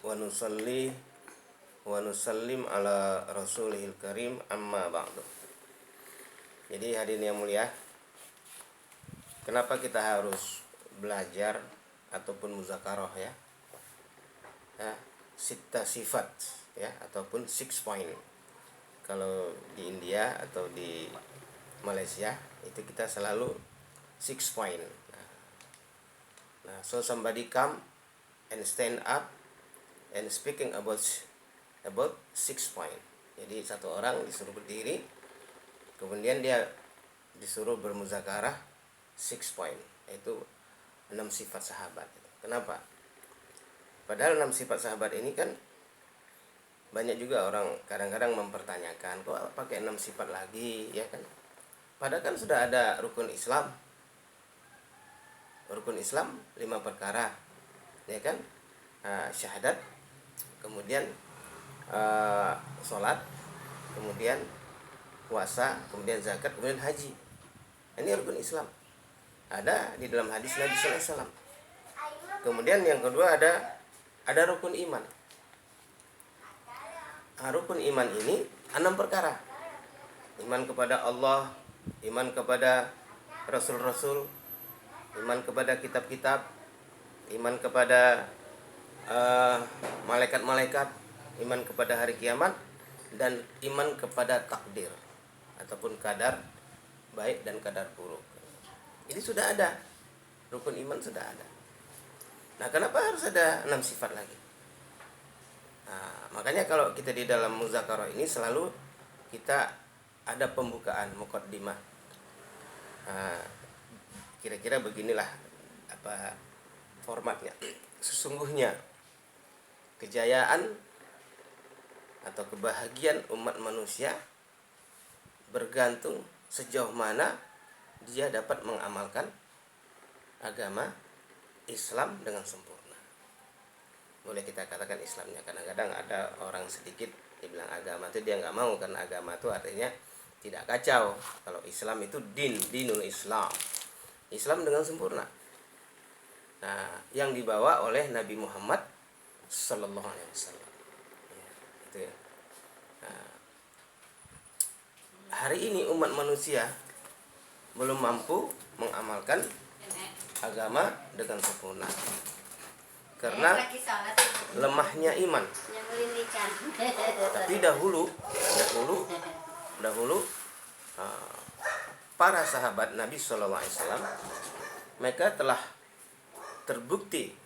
wa nusalli wa nusallim ala rasulihil karim amma ba'du. Jadi hadirin yang mulia, kenapa kita harus belajar ataupun muzakarah ya? Sitta sifat ya, ataupun 6 point. Kalau di India atau di Malaysia itu kita selalu 6 point. Nah, so somebody come and stand up and speaking about 6 point. Jadi satu orang disuruh berdiri, kemudian dia disuruh bermuzakarah 6 point, yaitu 6 sifat sahabat. Kenapa? Padahal 6 sifat sahabat ini kan banyak juga orang kadang-kadang mempertanyakan, kok pakai 6 sifat lagi, ya kan? Padahal kan sudah ada rukun Islam. Rukun Islam 5 perkara, ya kan? Syahadat, kemudian sholat, kemudian puasa, kemudian zakat, kemudian haji. Ini rukun Islam. Ada di dalam hadis Nabi sallallahu alaihi wasallam. Kemudian yang kedua ada rukun iman. Rukun iman ini 6 perkara. Iman kepada Allah, iman kepada rasul-rasul, iman kepada kitab-kitab, iman kepada malaikat-malaikat, iman kepada hari kiamat, dan iman kepada takdir ataupun kadar baik dan kadar buruk. Ini sudah ada, rukun iman sudah ada. Nah, kenapa harus ada 6 sifat lagi? Nah, makanya kalau kita di dalam muzakarah ini selalu kita ada pembukaan muqaddimah. Kira-kira beginilah apa formatnya. Sesungguhnya kejayaan atau kebahagiaan umat manusia bergantung sejauh mana dia dapat mengamalkan agama Islam dengan sempurna. Boleh kita katakan Islamnya. Kadang-kadang ada orang sedikit dia bilang agama itu dia nggak mau, karena agama itu artinya tidak kacau. Kalau Islam itu dinul Islam, Islam dengan sempurna. Nah, yang dibawa oleh Nabi Muhammad Sallallahu Alaihi Wasallam. Ya, itu ya. Nah, hari ini umat manusia belum mampu mengamalkan agama dengan sempurna karena lemahnya iman. Tapi dahulu para sahabat Nabi Sallallahu Alaihi Wasallam mereka telah terbukti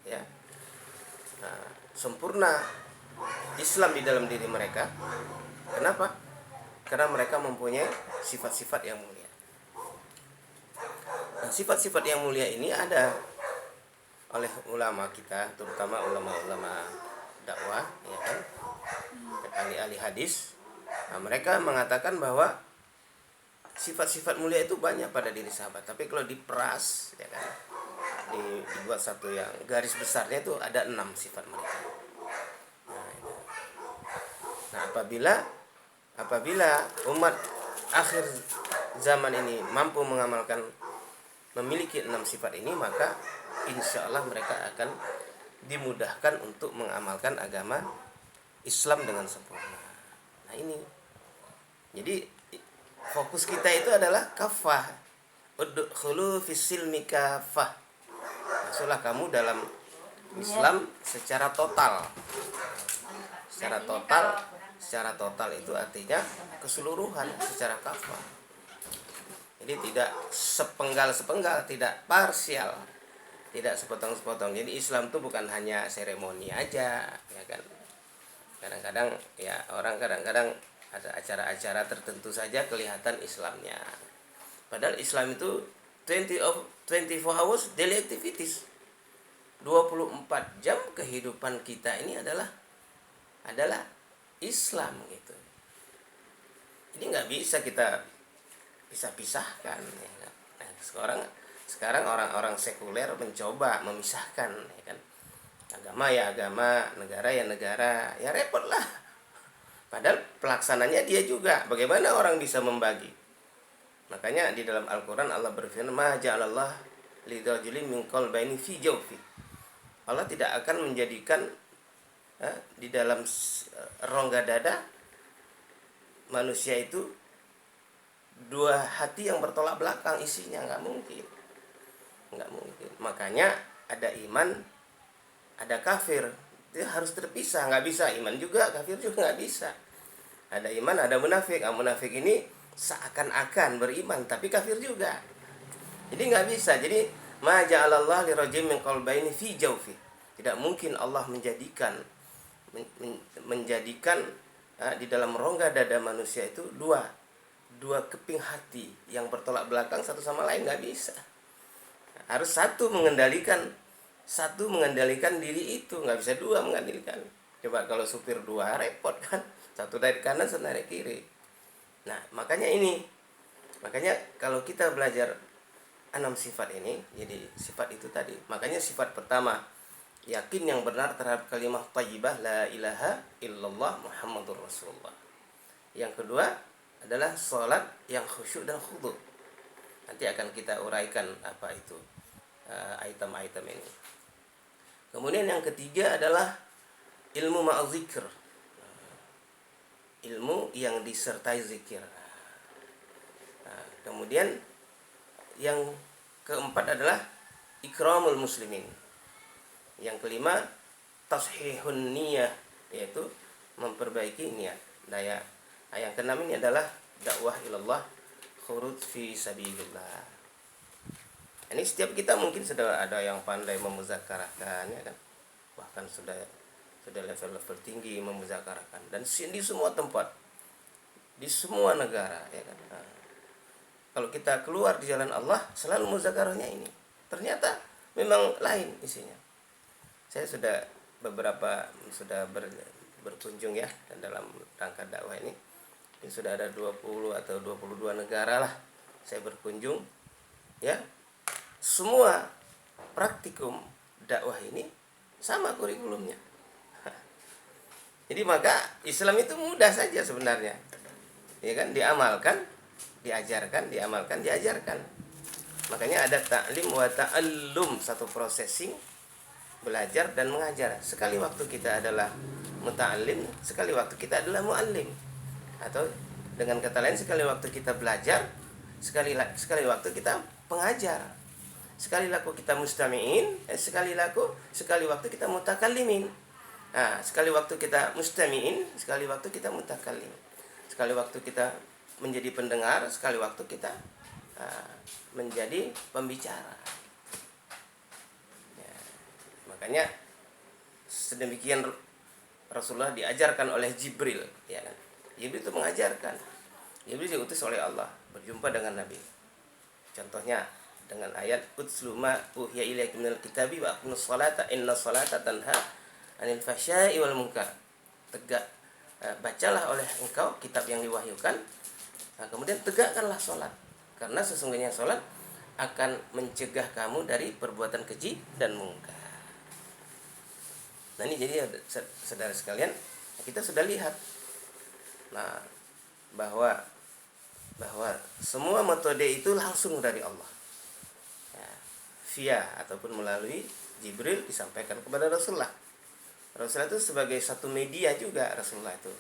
ya sempurna Islam di dalam diri mereka. Kenapa? Karena mereka mempunyai sifat-sifat yang mulia. Nah, sifat-sifat yang mulia ini ada oleh ulama kita, terutama ulama-ulama dakwah, ya kan, ahli-ahli hadis. Nah, mereka mengatakan bahwa sifat-sifat mulia itu banyak pada diri sahabat, tapi kalau diperas, ya kan, dibuat satu yang garis besarnya itu ada 6 sifat mereka. Nah, apabila umat akhir zaman ini mampu memiliki 6 sifat ini, maka insya Allah mereka akan dimudahkan untuk mengamalkan agama Islam dengan sempurna. Nah, ini jadi fokus kita itu adalah kafah, udkhulu fisilmi kafah. Masuklah kamu dalam Islam secara total. Secara total itu artinya keseluruhan, secara kafah. Jadi tidak sepenggal-sepenggal, tidak parsial, tidak sepotong-sepotong. Jadi Islam itu bukan hanya seremoni aja, ya kan. Kadang-kadang ya orang kadang-kadang ada acara-acara tertentu saja kelihatan Islamnya. Padahal Islam itu 24 hours daily activities. 24 jam kehidupan kita ini adalah Islam gitu. Jadi nggak bisa kita pisahkan. Ya kan? Nah, sekarang orang-orang sekuler mencoba memisahkan, ya kan. Agama ya agama, negara ya negara, ya repot lah. Padahal pelaksananya dia juga. Bagaimana orang bisa membagi? Makanya di dalam Al-Quran Allah berfirman, ma ja'alallah lidhajulin min qalbayni fi jawfi. Allah tidak akan menjadikan di dalam rongga dada manusia itu dua hati yang bertolak belakang isinya, nggak mungkin. Makanya ada iman, ada kafir, itu harus terpisah, nggak bisa iman juga kafir juga nggak bisa. Ada iman, ada munafik. Munafik ini seakan-akan beriman tapi kafir juga, jadi nggak bisa. Jadi ma ja'alallah li rajulin min qalbayni fi jawfi, tidak mungkin Allah menjadikan di dalam rongga dada manusia itu dua keping hati yang bertolak belakang satu sama lain, nggak bisa. Harus satu mengendalikan diri itu, nggak bisa dua mengendalikan. Coba kalau supir dua, repot kan, satu dari kanan satu dari kiri. Nah makanya kalau kita belajar 6 sifat ini, jadi sifat itu tadi. Makanya sifat pertama, yakin yang benar terhadap kalimat thayyibah la ilaha illallah Muhammadur Rasulullah. Yang kedua adalah sholat yang khusyuk dan khudu'. Nanti akan kita uraikan apa itu item-item ini. Kemudian yang ketiga adalah ilmu ma'azikr, ilmu yang disertai zikir. Kemudian yang keempat adalah ikramul muslimin. Yang kelima tashihun niyah, yaitu memperbaiki niat. Yang keenam ini adalah dakwah ilallah, khuruj fi sabilillah. Ini setiap kita mungkin sudah ada yang pandai memuzakarahkan, ya kan? Bahkan sudah level tinggi memuzakarahkan, dan di semua tempat, di semua negara, ya kan? Kalau kita keluar di jalan Allah, selalu muzakarahnya ini. Ternyata memang lain isinya. Saya sudah berkunjung ya dalam rangka dakwah ini. Ini sudah ada 20 atau 22 negara lah saya berkunjung. Ya. Semua praktikum dakwah ini sama kurikulumnya. Jadi maka Islam itu mudah saja sebenarnya. Ya kan, diamalkan, diajarkan, diamalkan, diajarkan. Makanya ada ta'lim wa ta'allum, satu processing belajar dan mengajar. Sekali waktu kita adalah muta'allim, sekali waktu kita adalah mu'allim. Atau dengan kata lain, sekali waktu kita belajar, sekali waktu kita pengajar. Sekali waktu kita mustami'in, sekali waktu kita mutakallimin. Sekali waktu kita mustami'in, sekali waktu kita mutakallim. Sekali waktu kita menjadi pendengar, sekali waktu kita menjadi pembicara. Ya, makanya sedemikian Rasulullah diajarkan oleh Jibril, ya kan? Jibril itu mengajarkan. Jibril diutus oleh Allah berjumpa dengan Nabi. Contohnya dengan ayat utslu ma uhiya ilaika minal kitabi wa aqimus sholata inna sholata tanha 'anil fahsya'i wal munkar. Bacalah oleh engkau kitab yang diwahyukan. Kemudian tegakkanlah sholat, karena sesungguhnya sholat akan mencegah kamu dari perbuatan keji dan mungkar. Nah ini jadi saudara sekalian, kita sudah lihat bahwa semua metode itu langsung dari Allah, via ataupun melalui Jibril disampaikan kepada Rasulullah. Rasulullah itu sebagai satu media juga. Rasulullah itu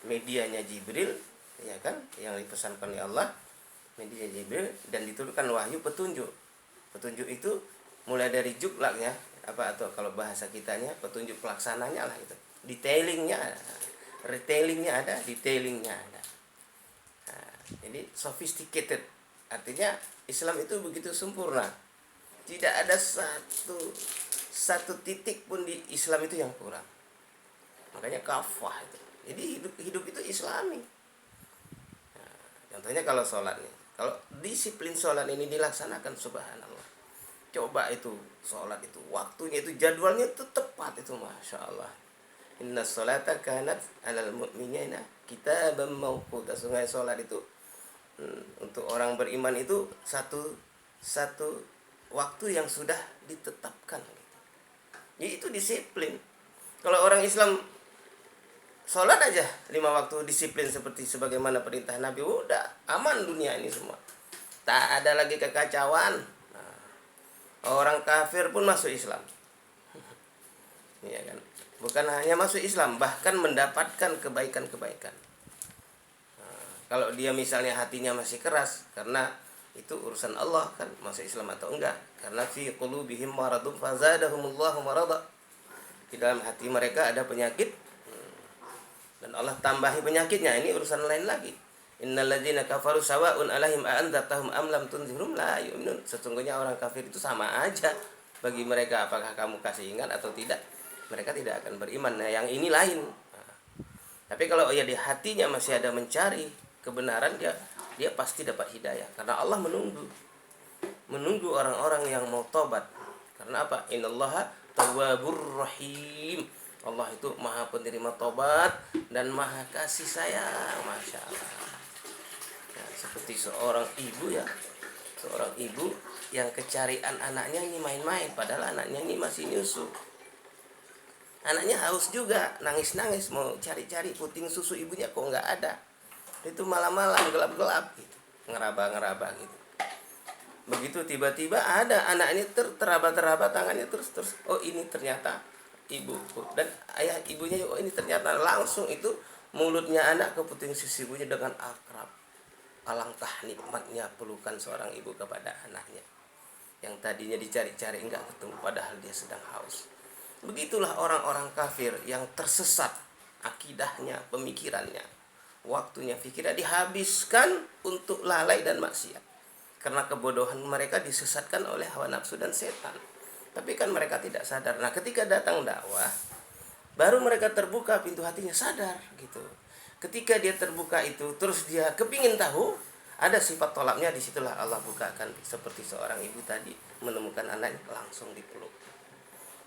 medianya Jibril, ya kan, yang dipesankan oleh Allah, media Jibril, dan diturunkan wahyu petunjuk. Petunjuk itu mulai dari juklaknya atau kalau bahasa kitanya petunjuk pelaksananya lah itu. Detailingnya ada. Jadi sophisticated, artinya Islam itu begitu sempurna. Tidak ada satu titik pun di Islam itu yang kurang. Makanya kafah itu. Jadi hidup itu Islami. Contohnya kalau sholat nih, kalau disiplin sholat ini dilaksanakan, subhanallah. Coba itu sholat itu waktunya itu jadwalnya itu tepat itu, masya Allah. Inna sholata kanat alal mu'minina kitaban mawquta. Sungguh sholat itu untuk orang beriman itu satu waktu yang sudah ditetapkan. Jadi itu disiplin. Kalau orang Islam sholat aja 5 waktu disiplin sebagaimana perintah Nabi, udah aman dunia ini semua. Tak ada lagi kekacauan. Orang kafir pun masuk Islam. ya kan? Bukan hanya masuk Islam, bahkan mendapatkan kebaikan-kebaikan. Nah, kalau dia misalnya hatinya masih keras, karena itu urusan Allah kan, masuk Islam atau enggak. Karena fi qulubihim maradun fazadahumullahu marada. Di dalam hati mereka ada penyakit, dan Allah tambahi penyakitnya. Ini urusan lain lagi. Innal ladzina kafaru sawa'un 'alaihim a anzartahum am lam tunzirhum la yu'minun. Sesungguhnya orang kafir itu sama aja bagi mereka, apakah kamu kasih ingat atau tidak, mereka tidak akan beriman. Nah, yang ini lain. Nah, tapi kalau ya di hatinya masih ada mencari kebenaran, dia pasti dapat hidayah, karena Allah menunggu orang-orang yang mau tobat. Karena apa? Innallaha tawwabur rahim. Allah itu maha penerima tobat dan maha kasih sayang. Masya Allah. Nah, seperti seorang ibu ya, seorang ibu yang kecarian anaknya ini main-main, padahal anaknya ini masih nyusu. Anaknya haus juga, nangis-nangis mau cari-cari puting susu ibunya, kok nggak ada. Itu malam-malam gelap-gelap gitu, ngeraba-ngeraba gitu. Begitu tiba-tiba ada anak ini teraba-teraba tangannya, terus oh ini ternyata ibuku, dan ayah ibunya, oh ini ternyata, langsung itu mulutnya anak ke puting susu ibunya dengan akrab. Alangkah nikmatnya pelukan seorang ibu kepada anaknya yang tadinya dicari-cari enggak ketemu, padahal dia sedang haus. Begitulah orang-orang kafir yang tersesat akidahnya, pemikirannya, waktunya, pikiran dihabiskan untuk lalai dan maksiat. Karena kebodohan mereka disesatkan oleh hawa nafsu dan setan. Tapi kan mereka tidak sadar. Nah, ketika datang dakwah, baru mereka terbuka pintu hatinya, sadar gitu. Ketika dia terbuka itu, terus dia kepingin tahu, ada sifat tolaknya, disitulah Allah bukakan. Seperti seorang ibu tadi menemukan anaknya, langsung dipeluk.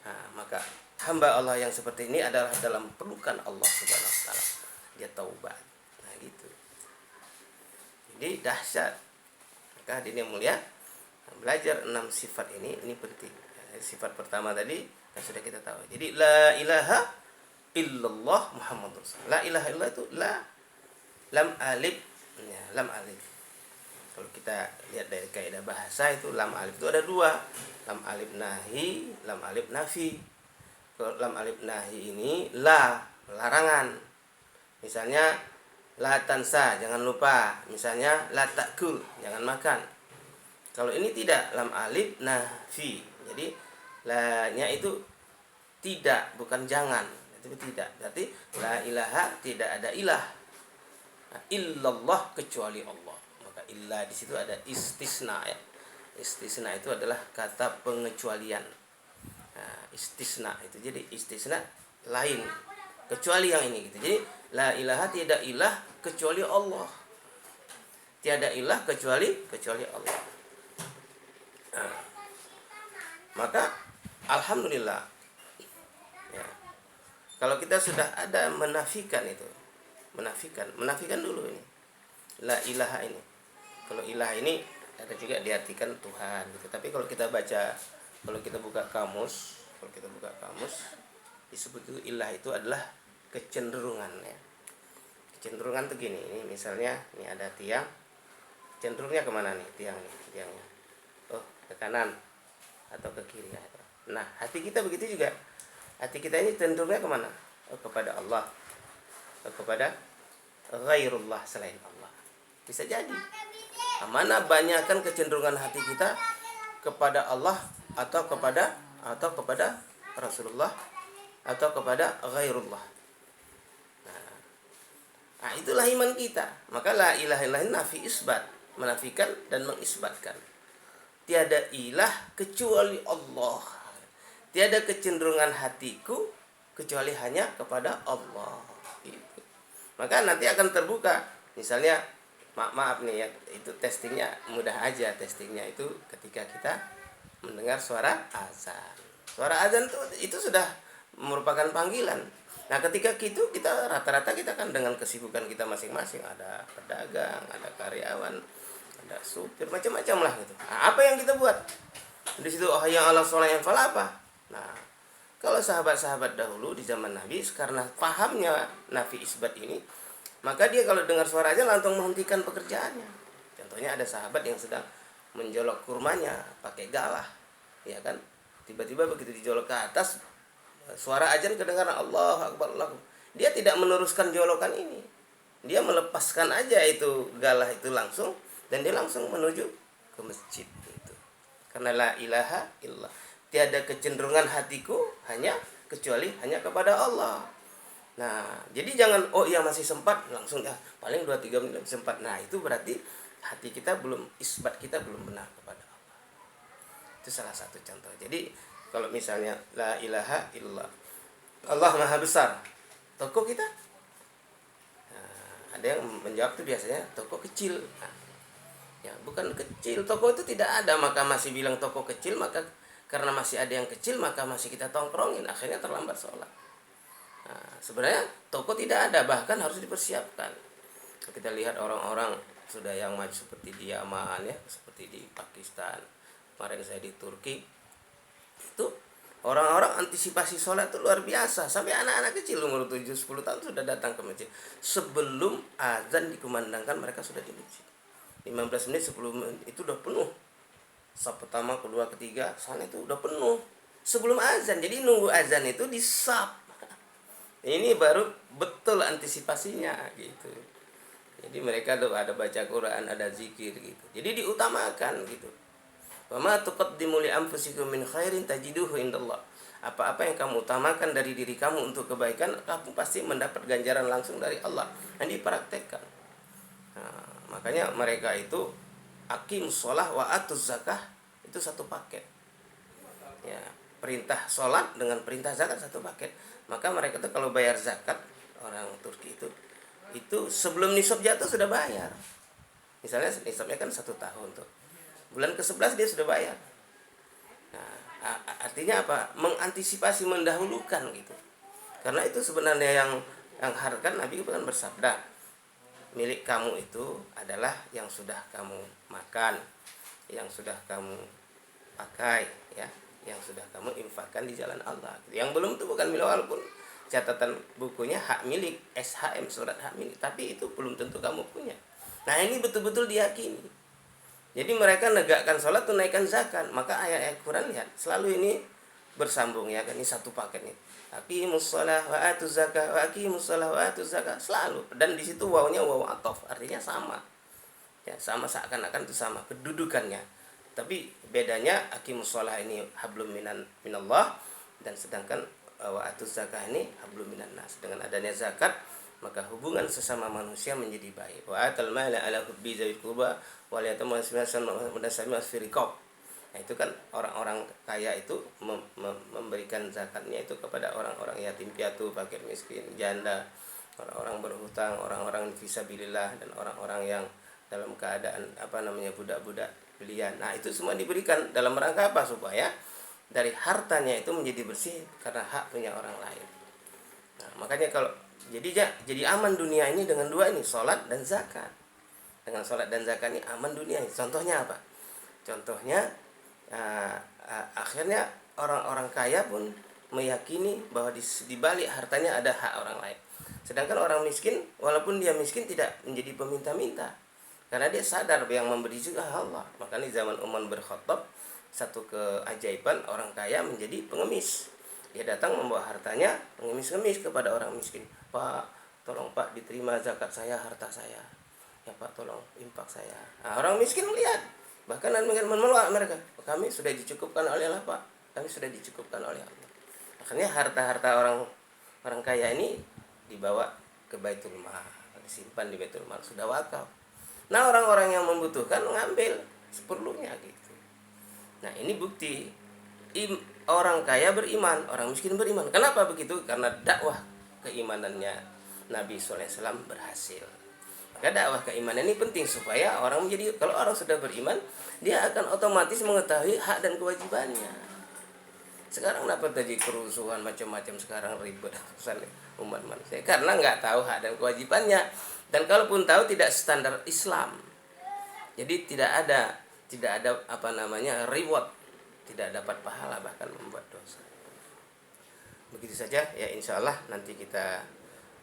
Nah, maka hamba Allah yang seperti ini adalah dalam pelukan Allah Subhanahu wa taala. Dia taubat. Nah, gitu. Jadi dahsyat. Maka hadirin yang mulia, belajar 6 sifat ini penting. Sifat pertama tadi yang sudah kita tahu. Jadi la ilaha illallah Muhammadur Rasulullah. La ilaha illallah itu lam alif, ya, lam alif. Kalau kita lihat dari kaidah bahasa itu lam alif itu ada 2. Lam alif nahi, lam alif nafi. Kalau lam alif nahi ini larangan. Misalnya la tansa, jangan lupa. Misalnya la takul, jangan makan. Kalau ini tidak, lam alif nafi. Jadi la-nya itu tidak, bukan jangan. Itu tidak. Berarti la ilaha, tidak ada ilah. Nah, illallah, kecuali Allah. Maka illa di situ ada istisna ya. Istisna itu adalah kata pengecualian. Nah, istisna itu jadi istisna lain, kecuali yang ini gitu. Jadi la ilaha, tidak ilah kecuali Allah. Tiada ilah kecuali Allah. Nah, maka alhamdulillah ya, kalau kita sudah ada menafikan itu, menafikan dulu ini la ilaha ini. Kalau ilah ini ada juga diartikan Tuhan gitu. Tapi kalau kita buka kamus, disebut itu ilah itu adalah kecenderungan ya. Kecenderungan tuh gini, ini misalnya ini ada tiang, cenderungnya kemana nih tiangnya? Oh, ke kanan atau ke kiri ya. Nah, hati kita begitu juga. Hati kita ini cenderungnya kemana? Oh, kepada Allah, kepada ghairullah, selain Allah. Bisa jadi. Mana banyakkan kecenderungan hati kita kepada Allah atau kepada Rasulullah atau kepada ghairullah. Nah, itulah iman kita. Maka la ilaha illallah nafi isbat, menafikan dan mengisbatkan. Tiada ilah kecuali Allah. Tiada kecenderungan hatiku kecuali hanya kepada Allah. Gitu. Maka nanti akan terbuka. Misalnya maaf nih ya, itu testingnya mudah aja. Testingnya itu ketika kita mendengar suara azan. Suara azan itu sudah merupakan panggilan. Nah, ketika kita rata-rata kita kan dengan kesibukan kita masing-masing, ada pedagang, ada karyawan, ada supir, macam-macam lah gitu. Nah, apa yang kita buat? Di situ yang Allah sholat yang falah apa? Nah, kalau sahabat-sahabat dahulu di zaman Nabi, karena pahamnya nafi isbat ini, maka dia kalau dengar suara aja langsung menghentikan pekerjaannya. Contohnya ada sahabat yang sedang menjolok kurmanya pakai galah, ya kan? Tiba-tiba begitu dijolok ke atas, suara azan kedengaran, Allahu Akbar, Allahu Akbar. Dia tidak meneruskan jolokan ini. Dia melepaskan aja itu galah itu langsung, dan dia langsung menuju ke masjid itu. Karena la ilaha illallah. Tiada kecenderungan hatiku kecuali hanya kepada Allah. Nah, jadi jangan iya masih sempat, langsung paling 2-3 menit sempat. Nah, itu berarti hati kita belum, isbat kita belum benar kepada Allah. Itu salah satu contoh. Jadi kalau misalnya la ilaha illallah, Allah Maha Besar, toko kita, ada yang menjawab tuh biasanya toko kecil. Nah, ya bukan kecil, toko itu tidak ada, maka masih bilang toko kecil, maka karena masih ada yang kecil maka masih kita tongkrongin, akhirnya terlambat sholat. Nah, sebenarnya toko tidak ada, bahkan harus dipersiapkan. Kita lihat orang-orang sudah yang maju seperti di Yaman ya, seperti di Pakistan, kemarin saya di Turki, itu orang-orang antisipasi sholat itu luar biasa. Sampai anak-anak kecil umur 7-10 tahun sudah datang ke masjid. Sebelum azan dikumandangkan mereka sudah di masjid. 15 menit, 10 menit itu udah penuh. Saf pertama, kedua, ketiga, sana itu udah penuh. Sebelum azan, jadi nunggu azan itu di saf. Ini baru betul antisipasinya gitu. Jadi mereka tuh ada baca Quran, ada zikir gitu. Jadi diutamakan gitu. Wa ma tuqaddimu li anfusikum min khairin tajiduhu indallah. Apa-apa yang kamu utamakan dari diri kamu untuk kebaikan, kamu pasti mendapat ganjaran langsung dari Allah. Yang dipraktekkan. Nah, makanya mereka itu aqimus shalah wa atuz zakah itu satu paket. Ya, perintah sholat dengan perintah zakat satu paket. Maka mereka tuh kalau bayar zakat, orang Turki itu sebelum nisab jatuh sudah bayar. Misalnya nisabnya kan 1 tahun tuh. Bulan ke-11 dia sudah bayar. Nah, artinya apa? Mengantisipasi, mendahulukan gitu. Karena itu sebenarnya yang harkan Nabi kan bersabda, milik kamu itu adalah yang sudah kamu makan, yang sudah kamu pakai, ya, yang sudah kamu infakkan di jalan Allah. Yang belum itu bukan milik, walaupun catatan bukunya hak milik, SHM, surat hak milik, tapi itu belum tentu kamu punya. Nah, ini betul-betul diyakini. Jadi mereka negakkan sholat, tunaikan zakat. Maka ayat-ayat Quran lihat selalu ini bersambung ya kan, ini satu paket nih. Aqimus shalah wa atuz zakah, wa aqimus shalah wa atuz zakah, selalu. Dan di situ wawunya wawu ataf, artinya sama. Ya, sama, seakan-akan itu sama kedudukannya. Tapi bedanya aqimus shalah ini hablum minallah, dan sedangkan wa atuz zakah ini hablum minan nas. Dengan adanya zakat, maka hubungan sesama manusia menjadi baik. Wa atal mala ala hubbi zawil qurba wal yatama wal masakin fi riqab. Nah, itu kan orang-orang kaya itu memberikan zakatnya itu kepada orang-orang yatim piatu, fakir miskin, janda, orang-orang berhutang, orang-orang fisabilillah, dan orang-orang yang dalam keadaan budak-budak belian. Nah, itu semua diberikan dalam rangka apa? Supaya dari hartanya itu menjadi bersih karena hak punya orang lain. Nah, makanya kalau jadi aman dunia ini dengan dua ini, sholat dan zakat. Dengan sholat dan zakat ini aman dunia. Contohnya apa? Contohnya akhirnya orang-orang kaya pun meyakini bahwa di balik hartanya ada hak orang lain. Sedangkan orang miskin, walaupun dia miskin, tidak menjadi peminta-minta, karena dia sadar yang memberi juga Allah. Makanya di zaman Umar bin Khattab, satu keajaiban, orang kaya menjadi pengemis. Dia datang membawa hartanya, pengemis-ngemis kepada orang miskin. Pak, tolong Pak diterima zakat saya, harta saya. Ya Pak, tolong infak saya. Nah, orang miskin melihat, bahkan menolak mereka. Kami sudah dicukupkan oleh Allah Pak. Kami sudah dicukupkan oleh Allah. Akhirnya harta-harta orang kaya ini dibawa ke Baitul Mal, disimpan di Baitul Mal, sudah wakaf. Nah, orang-orang yang membutuhkan mengambil seperlunya gitu. Nah, ini bukti orang kaya beriman, orang miskin beriman. Kenapa begitu? Karena dakwah keimanannya Nabi SAW berhasil. Maka dakwah keimanan ini penting supaya orang menjadi, kalau orang sudah beriman, dia akan otomatis mengetahui hak dan kewajibannya. Sekarang kenapa terjadi kerusuhan macam-macam, sekarang ribut umat manusia? Karena nggak tahu hak dan kewajibannya. Dan kalaupun tahu, tidak standar Islam. Jadi tidak ada reward, tidak dapat pahala, bahkan membuat dosa. Begitu saja ya, insya Allah nanti kita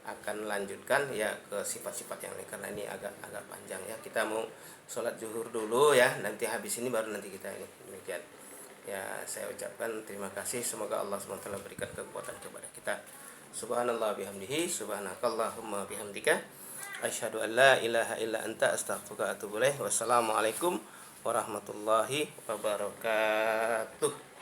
akan lanjutkan ya ke sifat-sifat yang lain, karena ini agak panjang ya. Kita mau sholat zuhur dulu ya, nanti habis ini baru nanti kita ini demikian. Ya, saya ucapkan terima kasih, semoga Allah SWT berikan kekuatan kepada kita. Subhanallah bihamdihi, subhanakallahumma bihamdika, asyhadu an la ilaha illa anta, astaghfiruka wa atubu ilaik. Wassalamualaikum warahmatullahi wabarakatuh.